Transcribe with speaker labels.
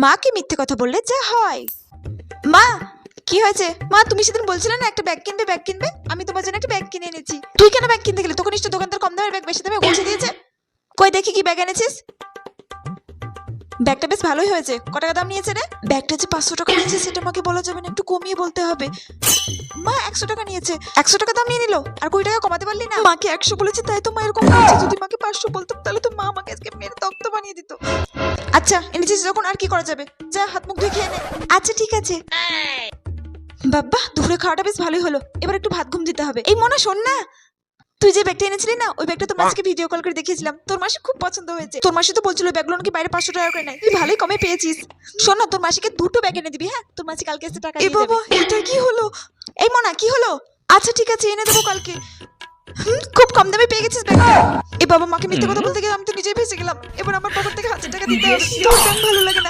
Speaker 1: মাকে মিথ্যে কথা বললে যা হয়। মা কি হয়েছে? মা তুমি সেদিন বলছিলে না একটা ব্যাগ কিনবে, আমি তোমার জন্য একটা ব্যাগ কিনে এনেছি। তুই কেন ব্যাগ কিনতে গেলি? তোকে নিশ্চয় দোকানদার কম দামের ব্যাগ বেশি দামে পৌঁছে দিয়েছে। কই দেখি কি ব্যাগ এনেছিস। ব্যাগটা বেশ ভালোই হয়েছে। কত টাকা দাম নিয়েছে রে? ব্যাগটা যে 500 টাকা নিয়েছে সেটা আমাকে বলা যাবে না, একটু কমিয়ে বলতে হবে। মা 100 টাকা নিয়েছে। 100 টাকা দাম নিয়ে নিল, আর 20 টাকা কমাতে পারলি না? মাকে 100 বলেছি তাই তো মা এরকম করছে। যদি মাকে 500 বলতাম তাহলে তো মা আমাকে আজকে মেরে তক্ত বানিয়ে দিত। আচ্ছা এনেছিস যখন আর কি করা যাবে, যা হাত মুখ ধুয়ে খেয়ে নে। আচ্ছা ঠিক আছে। বাবা দুপুরে খাওয়াটা বেশ ভালোই হলো, এবার একটু ভাত ঘুম দিতে হবে। এই মনা শোন না, তুই যে ব্যাগটা এনেছিলি না ওই ব্যাগটা তোর মাসিকে ভিডিও কল করে দেখিয়েছিলাম, তোর মাসি খুব পছন্দ হয়েছে। তোর মাসি তো বলছিল ব্যাগগুলো নাকি বাইরে 500 টাকা করে নেয়, তুই ভালোই কমে পেয়েছিস। শোন না তোর মাসিকে 2টো ব্যাগ এনে দিবি। হ্যাঁ তোর মাসি কালকে এসে টাকা দিয়ে দেবে। এটা কি হলো? এই মনা কি হলো? আচ্ছা ঠিক আছে এনে দেবো কালকে। খুব কম দামে পেয়ে গেছিস ব্যাগটা। এ বাবা মাকে মিথ্যে কথা বলতে গিয়ে আমি তো নিজেই ফেসে গেলাম। এবার আমার পকেট থেকে 1000 টাকা দিতে হবে। তোর ব্যাগ ভালো লাগে না।